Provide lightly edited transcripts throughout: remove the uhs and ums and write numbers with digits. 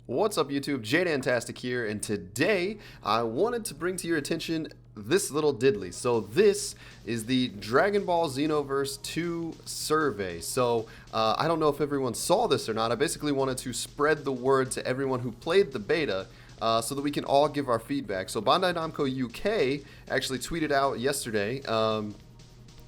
What's up, YouTube? jDantastic here, and today I wanted to bring to your attention this little diddly. So this is the Dragon Ball Xenoverse 2 survey. So I don't know if everyone saw this or not. I basically wanted to spread the word to everyone who played the beta so that we can all give our feedback. So Bandai Namco UK actually tweeted out yesterday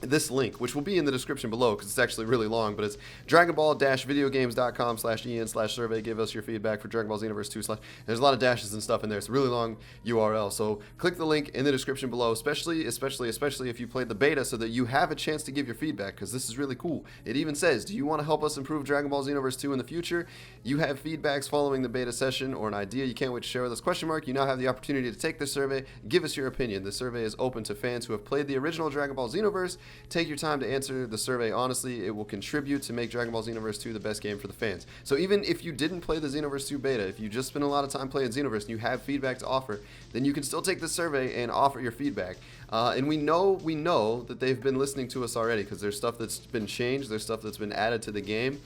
this link, which will be in the description below because it's actually really long, but it's dragonball-videogames.com/en/survey. Give us your feedback for Dragon Ball Xenoverse 2 / there's a lot of dashes and stuff in there. It's a really long URL, so click the link in the description below, especially if you played the beta, so that you have a chance to give your feedback, because this is really cool. It even says, do you want to help us improve Dragon Ball Xenoverse 2 in the future? You have feedbacks following the beta session or an idea you can't wait to share with us, ? You now have the opportunity to take the survey. Give us your opinion. The survey is open to fans who have played the original Dragon Ball Xenoverse. Take your time to answer the survey honestly. It will contribute to make Dragon Ball Xenoverse 2 the best game for the fans. So even if you didn't play the Xenoverse 2 beta, if you just spent a lot of time playing Xenoverse and you have feedback to offer, then you can still take the survey and offer your feedback. And we know that they've been listening to us already, because there's stuff that's been changed, there's stuff that's been added to the game,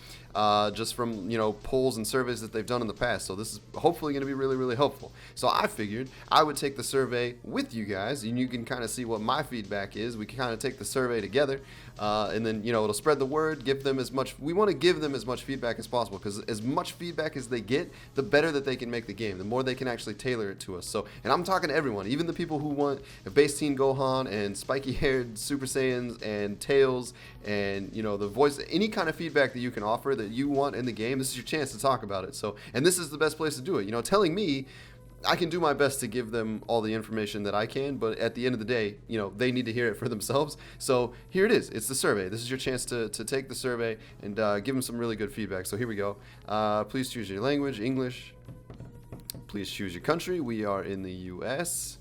just from polls and surveys that they've done in the past. So this is hopefully going to be really helpful. So I figured I would take the survey with you guys, and you can kind of see what my feedback is. We can kind of take the survey together, and then it'll spread the word. Give them as much. We want to give them as much feedback as possible, because as much feedback as they get, the better that they can make the game. The more they can actually tailor it to us. So, and I'm talking to everyone, even the people who want a base teen Gohan and spiky-haired Super Saiyans and Tails, and the voice, any kind of feedback that you can offer that you want in the game. This is your chance to talk about it. So, and this is the best place to do it. Telling me, I can do my best to give them all the information that I can, but at the end of the day, they need to hear it for themselves. So here it is. It's the survey. This is your chance to take the survey and give them some really good feedback. So here we go. Please choose your language, English. Please choose your country. We are in the US.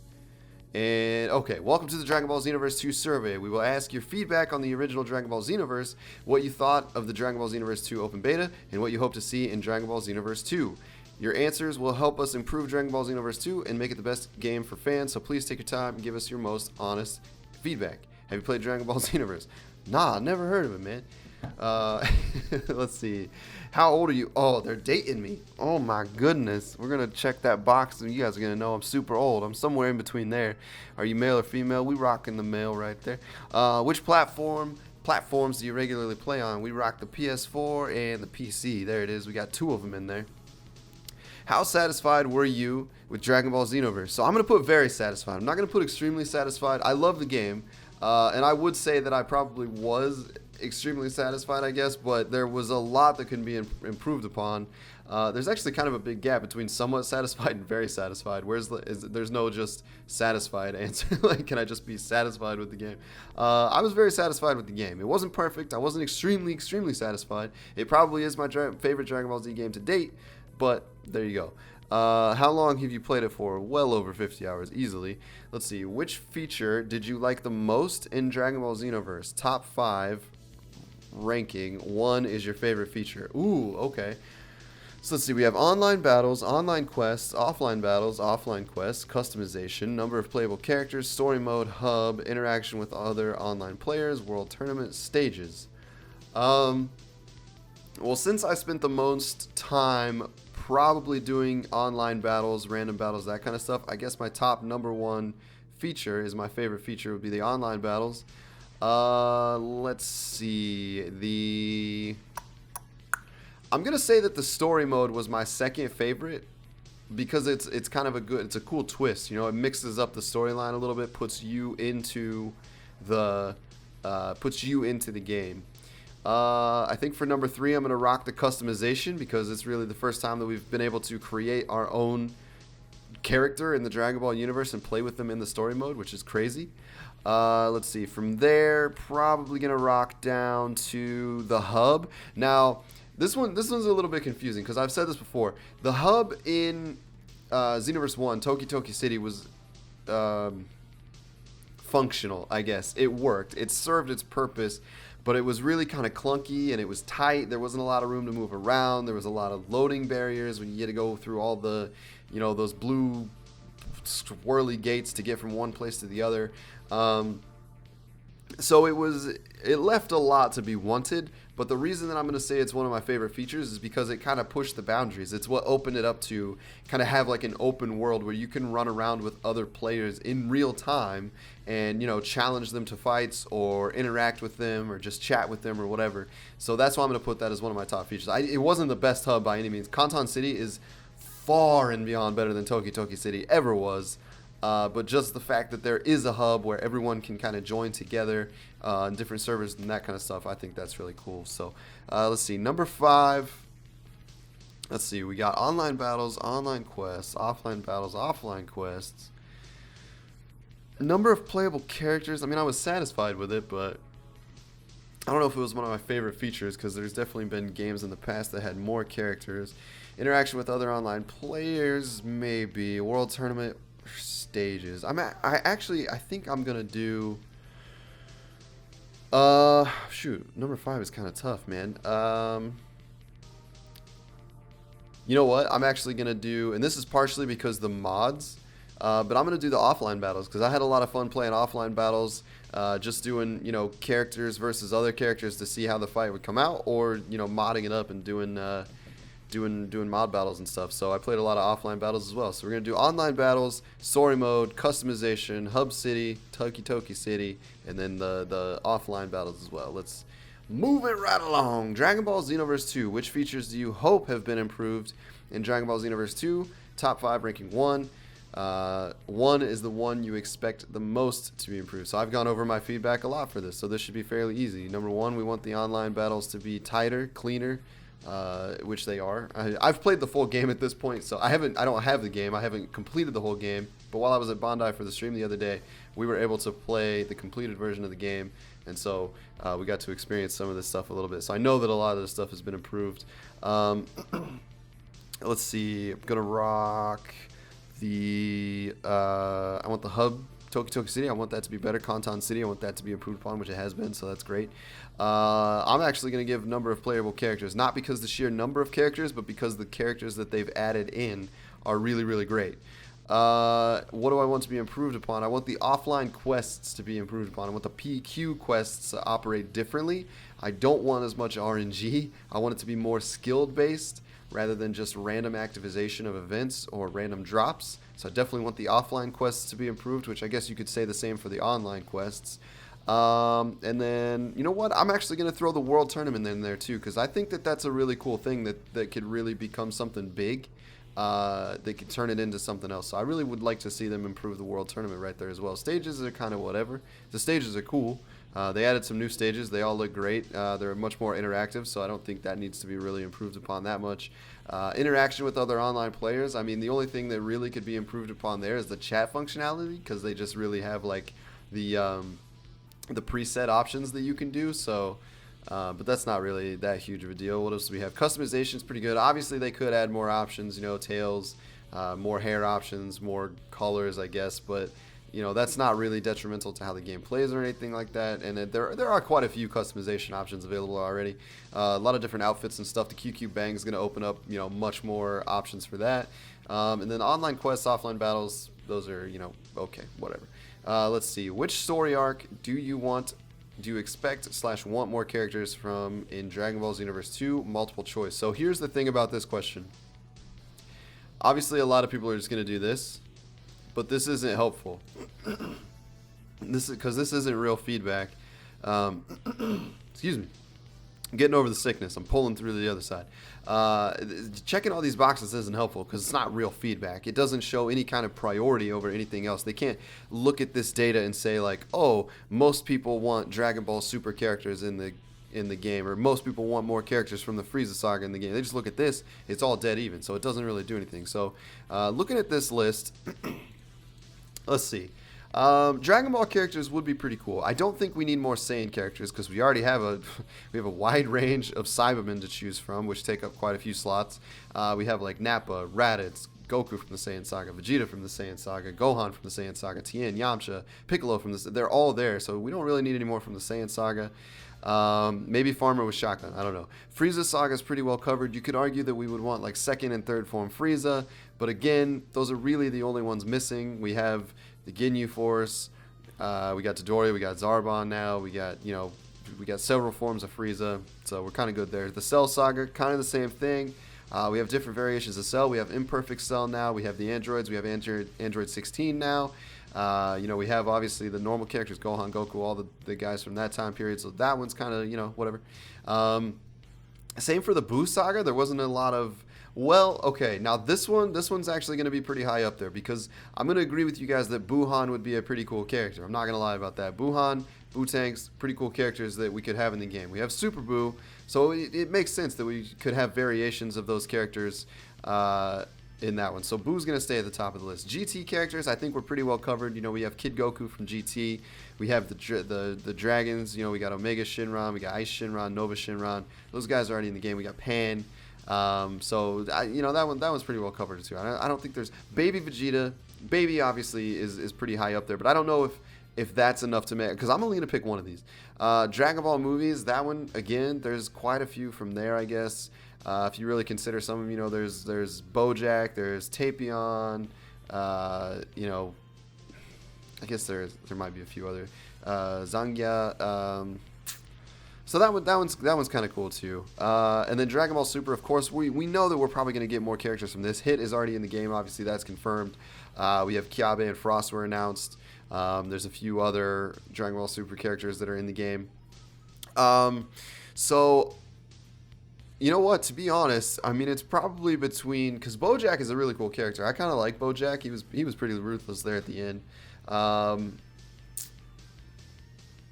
And okay, welcome to the Dragon Ball Xenoverse 2 survey. We will ask your feedback on the original Dragon Ball Xenoverse, what you thought of the Dragon Ball Xenoverse 2 open beta, and what you hope to see in Dragon Ball Xenoverse 2. Your answers will help us improve Dragon Ball Xenoverse 2 and make it the best game for fans, so please take your time and give us your most honest feedback. Have you played Dragon Ball Xenoverse? Nah, never heard of it, man. Let's see. How old are you? Oh, they're dating me. Oh my goodness. We're going to check that box and you guys are going to know I'm super old. I'm somewhere in between there. Are you male or female? We rocking the male right there. Which platforms do you regularly play on? We rock the PS4 and the PC. There it is. We got two of them in there. How satisfied were you with Dragon Ball Xenoverse? So I'm going to put very satisfied. I'm not going to put extremely satisfied. I love the game. And I would say that I probably was extremely satisfied, I guess, but there was a lot that can be improved upon. There's actually kind of a big gap between somewhat satisfied and very satisfied. There's no just satisfied answer. Like, can I just be satisfied with the game? I was very satisfied with the game. It wasn't perfect. I wasn't extremely satisfied. It probably is my favorite Dragon Ball Z game to date, but there you go. How long have you played it for? Well over 50 hours, easily. Let's see. Which feature did you like the most in Dragon Ball Xenoverse? Top 5 ranking. 1 is your favorite feature. Ooh, okay. So let's see. We have online battles, online quests, offline battles, offline quests, customization, number of playable characters, story mode, hub, interaction with other online players, world tournament, stages. Well, since I spent the most time probably doing online battles, random battles, that kind of stuff, I guess my top number 1 feature is my favorite feature would be the online battles. Let's see. I'm gonna say that the story mode was my second favorite, because it's kind of it's a cool twist. It mixes up the storyline a little bit, puts you into the game. I think for number 3, I'm going to rock the customization, because it's really the first time that we've been able to create our own character in the Dragon Ball universe and play with them in the story mode, which is crazy. Let's see. From there, probably going to rock down to the hub. Now, this one's a little bit confusing, because I've said this before. The hub in Xenoverse 1, Toki City, was functional, I guess. It worked. It served its purpose. But it was really kind of clunky, and it was tight. There wasn't a lot of room to move around. There was a lot of loading barriers when you had to go through all the, those blue swirly gates to get from one place to the other. So it left a lot to be wanted, But the reason that I'm going to say it's one of my favorite features is because it kind of pushed the boundaries. It's what opened it up to kind of have like an open world where you can run around with other players in real time and, you know, challenge them to fights or interact with them or just chat with them or whatever. So that's why I'm going to put that as one of my top features. It wasn't the best hub by any means. Kanton City is far and beyond better than Toki Toki City ever was. But just the fact that there is a hub where everyone can kind of join together in different servers and that kind of stuff, I think that's really cool. So let's see, number 5. Let's see, we got online battles, online quests, offline battles, offline quests. Number of playable characters. I mean, I was satisfied with it, but I don't know if it was one of my favorite features because there's definitely been games in the past that had more characters. Interaction with other online players, maybe. World tournament stages. I think I'm gonna do shoot, number 5 is kind of tough, man. You know what, I'm actually gonna do, and this is partially because the mods, but I'm gonna do the offline battles because I had a lot of fun playing offline battles, just doing, you know, characters versus other characters to see how the fight would come out, or, you know, modding it up and doing mod battles and stuff. So I played a lot of offline battles as well. So we're gonna do online battles, story mode, customization, hub city, Toki Toki City, and then the offline battles as well. Let's move it right along. Dragon Ball Xenoverse 2. Which features do you hope have been improved in Dragon Ball Xenoverse 2? Top 5 ranking 1. 1 is the one you expect the most to be improved. So I've gone over my feedback a lot for this, so this should be fairly easy. Number 1, we want the online battles to be tighter, cleaner, which they are. I've played the full game at this point, so I don't have the game. I haven't completed the whole game. But while I was at Bandai for the stream the other day, we were able to play the completed version of the game, and so we got to experience some of this stuff a little bit. So I know that a lot of this stuff has been improved. Let's see. I'm gonna rock the. I want the hub. Toki Toki City, I want that to be better. Kanton City, I want that to be improved upon, which it has been, so that's great. I'm actually going to give number of playable characters, not because the sheer number of characters, but because the characters that they've added in are really, really great. What do I want to be improved upon? I want the offline quests to be improved upon. I want the PQ quests to operate differently. I don't want as much RNG. I want it to be more skilled based rather than just random activation of events or random drops. So I definitely want the offline quests to be improved, which I guess you could say the same for the online quests. And then, you know what? I'm actually going to throw the World Tournament in there too, because I think that that's a really cool thing that could really become something big. They could turn it into something else. So I really would like to see them improve the World Tournament right there as well. Stages are kind of whatever. The stages are cool. They added some new stages. They all look great. They're much more interactive, so I don't think that needs to be really improved upon that much. Interaction with other online players. I mean, the only thing that really could be improved upon there is the chat functionality, because they just really have like the preset options that you can do. So, but that's not really that huge of a deal. What else do we have? Customization is pretty good. Obviously, they could add more options. You know, tails, more hair options, more colors, I guess, but. You know, that's not really detrimental to how the game plays or anything like that. And there are quite a few customization options available already. A lot of different outfits and stuff. The QQ Bang is going to open up, you know, much more options for that. And then online quests, offline battles, those are, you know, okay, whatever. Let's see. Which story arc do you expect / want more characters from in Dragon Ball Xenoverse 2? Multiple choice. So here's the thing about this question. Obviously, a lot of people are just going to do this. But this isn't helpful. This isn't real feedback. Excuse me. I'm getting over the sickness. I'm pulling through the other side. Checking all these boxes isn't helpful because it's not real feedback. It doesn't show any kind of priority over anything else. They can't look at this data and say like, oh, most people want Dragon Ball Super characters in the game, or most people want more characters from the Frieza saga in the game. They just look at this. It's all dead even, so it doesn't really do anything. So looking at this list. Let's see. Dragon Ball characters would be pretty cool. I don't think we need more Saiyan characters because we already have a wide range of Cybermen to choose from, which take up quite a few slots. We have like Nappa, Raditz, Goku from the Saiyan Saga, Vegeta from the Saiyan Saga, Gohan from the Saiyan Saga, Tien, Yamcha, Piccolo from the. They're all there, so we don't really need any more from the Saiyan Saga. Maybe Farmer with Shotgun. I don't know. Frieza Saga is pretty well covered. You could argue that we would want like second and third form Frieza, but again, those are really the only ones missing. We have the Ginyu Force. We got Dodoria. We got Zarbon now. We got, you know, we got several forms of Frieza, so we're kind of good there. The Cell Saga, kind of the same thing. We have different variations of Cell. We have Imperfect Cell now. We have the androids. We have Android 16 now. We have obviously the normal characters, Gohan, Goku, all the guys from that time period. So that one's kind of, whatever. Same for the Buu Saga. There wasn't a lot of... Well, okay, now this one's actually going to be pretty high up there because I'm going to agree with you guys that Buuhan would be a pretty cool character. I'm not going to lie about that. Buuhan, Buu-Tanks, pretty cool characters that we could have in the game. We have Super Buu, so it makes sense that we could have variations of those characters in that one. So Buu's going to stay at the top of the list. GT characters, I think we're pretty well covered. We have Kid Goku from GT. We have the dragons. We got Omega Shinron. We got Ice Shinron, Nova Shinron. Those guys are already in the game. We got Pan. That one's pretty well covered too. I don't think there's Baby Vegeta. Baby obviously is pretty high up there, but I don't know if that's enough to make, because I'm only gonna pick one of these. Dragon Ball movies, that one again. There's quite a few from there, I guess. If you really consider some of them, there's BoJack, there's Tapion. I guess there might be a few other Zangya. So that one's kind of cool too. And then Dragon Ball Super, of course, we know that we're probably going to get more characters from this. Hit is already in the game, obviously that's confirmed. We have Kiabe and Frost were announced. There's a few other Dragon Ball Super characters that are in the game. So, you know what? To be honest, I mean, it's probably between, because BoJack is a really cool character. I kind of like BoJack. He was pretty ruthless there at the end.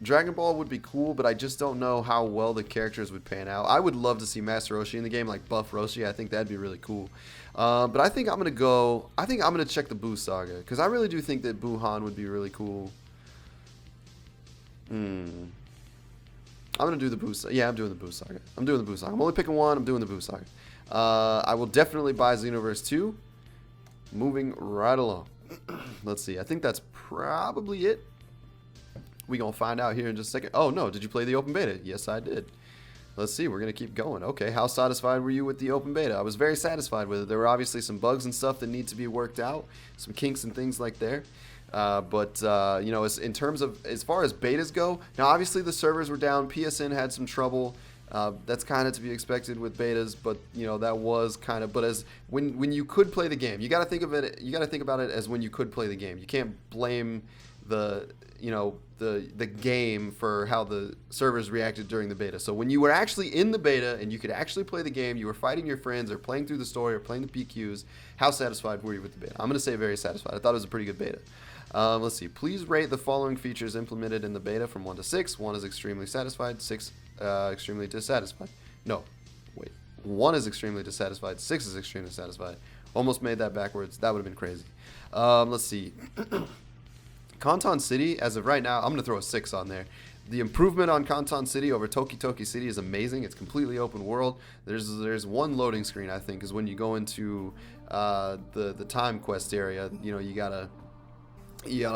Dragon Ball would be cool, but I just don't know how well the characters would pan out. I would love to see Master Roshi in the game, like Buff Roshi. I think that'd be really cool. But I think I'm gonna check the Buu Saga, because I really do think that Buuhan would be really cool. I'm gonna do the Buu Saga. Yeah, I'm doing the Buu Saga. I'm only picking one. I'm doing the Buu Saga. I will definitely buy Xenoverse 2. Moving right along. Let's see. I think that's probably it. We gonna find out here in just a second. Oh no, did you play the open beta? Yes, I did. Let's see, we're gonna keep going. Okay, how satisfied were you with the open beta? I was very satisfied with it. There were obviously some bugs and stuff that need to be worked out, some kinks and things like there. In terms of, as far as betas go, now obviously the servers were down. PSN had some trouble. That's kind of to be expected with betas, but that was kind of. But as when you could play the game, you got to think of it. You got to think about it as when you could play the game. You can't blame the game for how the servers reacted during the beta. So when you were actually in the beta and you could actually play the game, you were fighting your friends or playing through the story or playing the PQs, how satisfied were you with the beta? I'm going to say very satisfied. I thought it was a pretty good beta. Let's see. Please rate the following features implemented in the beta from 1 to 6. 1 is extremely satisfied, 6 extremely dissatisfied. No, wait. 1 is extremely dissatisfied, 6 is extremely satisfied. Almost made that backwards. That would have been crazy. Let's see. Kanton City, as of right now, I'm going to throw a 6 on there. The improvement on Kanton City over Toki Toki City is amazing. It's completely open world. There's one loading screen, I think, is when you go into the time quest area. You gotta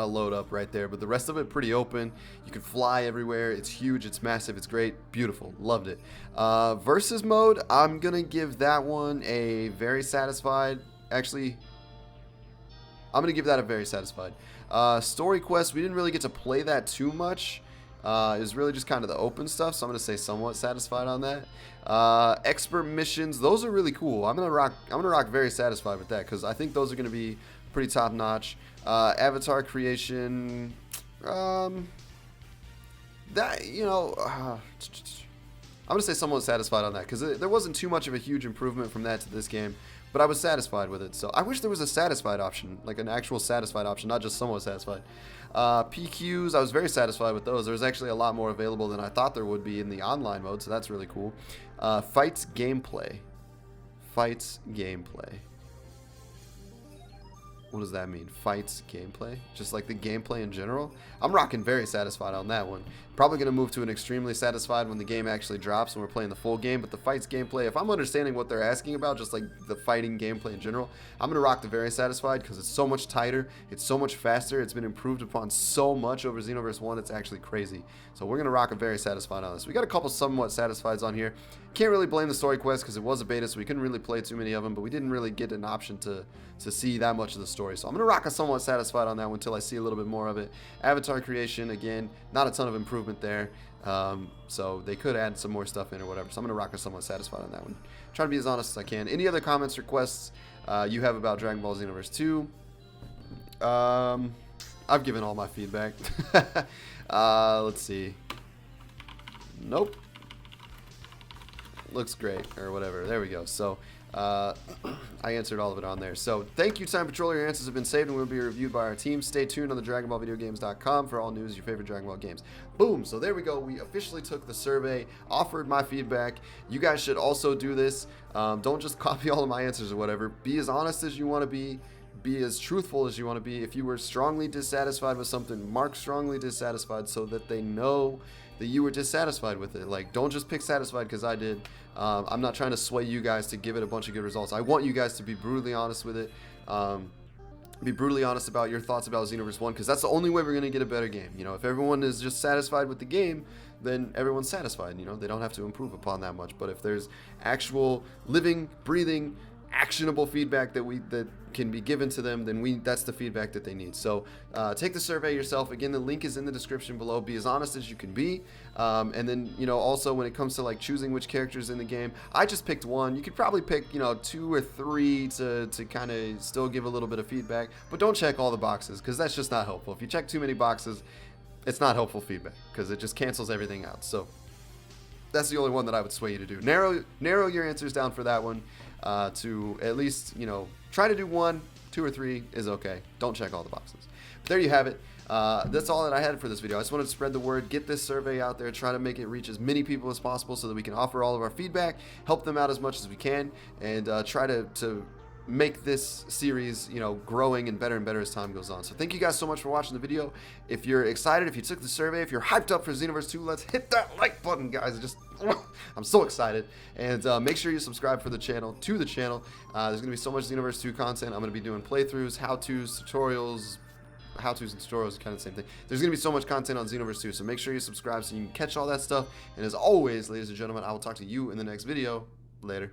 load up right there. But the rest of it, pretty open. You can fly everywhere. It's huge. It's massive. It's great. Beautiful. Loved it. Versus mode, I'm going to give that one a very satisfied. Actually, I'm going to give that a very satisfied. Story quest, we didn't really get to play that too much. It was really just kind of the open stuff, so I'm going to say somewhat satisfied on that. Expert missions, those are really cool. I'm going to rock very satisfied with that, because I think those are going to be pretty top notch. Avatar creation, I'm going to say somewhat satisfied on that, because there wasn't too much of a huge improvement from that to this game. But I was satisfied with it. So I wish there was a satisfied option, like an actual satisfied option, not just somewhat satisfied. PQs, I was very satisfied with those. There was actually a lot more available than I thought there would be in the online mode, so that's really cool. Fights gameplay. What does that mean? Fights gameplay? Just like the gameplay in general? I'm rocking very satisfied on that one. Probably going to move to an extremely satisfied when the game actually drops and we're playing the full game. But the fights gameplay, if I'm understanding what they're asking about, just like the fighting gameplay in general, I'm going to rock the very satisfied because it's so much tighter. It's so much faster. It's been improved upon so much over Xenoverse 1. It's actually crazy. So we're going to rock a very satisfied on this. We got a couple somewhat satisfieds on here. Can't really blame the story quest because it was a beta, so we couldn't really play too many of them, but we didn't really get an option to see that much of the story. So I'm going to rock a somewhat satisfied on that one until I see a little bit more of it. Avatar creation, again, not a ton of improvement there. So they could add some more stuff in or whatever. So I'm going to rock a somewhat satisfied on that one. Try to be as honest as I can. Any other comments, requests you have about Dragon Ball Xenoverse 2? I've given all my feedback. Let's see. Nope. Looks great, or whatever. There we go. So, I answered all of it on there. So, thank you, Time Patrol. Your answers have been saved and will be reviewed by our team. Stay tuned on the DragonBallVideoGames.com for all news, your favorite Dragon Ball games. Boom. So, there we go. We officially took the survey, offered my feedback. You guys should also do this. Don't just copy all of my answers or whatever. Be as honest as you want to be. Be as truthful as you want to be. If you were strongly dissatisfied with something, mark strongly dissatisfied so that they know that you were dissatisfied with it. Like, don't just pick satisfied because I did. I'm not trying to sway you guys to give it a bunch of good results. I want you guys to be brutally honest with it. Be brutally honest about your thoughts about Xenoverse 1, because that's the only way we're going to get a better game. You know, if everyone is just satisfied with the game, then everyone's satisfied. You know, they don't have to improve upon that much. But if there's actual living, breathing, actionable feedback that can be given to them, then that's the feedback that they need. So take the survey yourself. Again, the link is in the description below. Be as honest as you can be. And then, you know, also when it comes to like choosing which characters in the game, I just picked one. You could probably pick, you know, 2 or 3 to kind of still give a little bit of feedback, but don't check all the boxes because that's just not helpful. If you check too many boxes, it's not helpful feedback because it just cancels everything out. So that's the only one that I would sway you to do. Narrow your answers down for that one. To at least, you know, try to do 1, 2, or 3 is okay. Don't check all the boxes. But there you have it. That's all that I had for this video. I just wanted to spread the word, get this survey out there, try to make it reach as many people as possible so that we can offer all of our feedback, help them out as much as we can, and try to make this series, you know, growing and better as time goes on. So thank you guys so much for watching the video. If you're excited, if you took the survey, if you're hyped up for Xenoverse 2, let's hit that like button, guys. I'm so excited. And make sure you subscribe to the channel. There's going to be so much Xenoverse 2 content. I'm going to be doing playthroughs, how-tos, tutorials. How-tos and tutorials are kind of the same thing. There's going to be so much content on Xenoverse 2, so make sure you subscribe so you can catch all that stuff. And as always, ladies and gentlemen, I will talk to you in the next video. Later.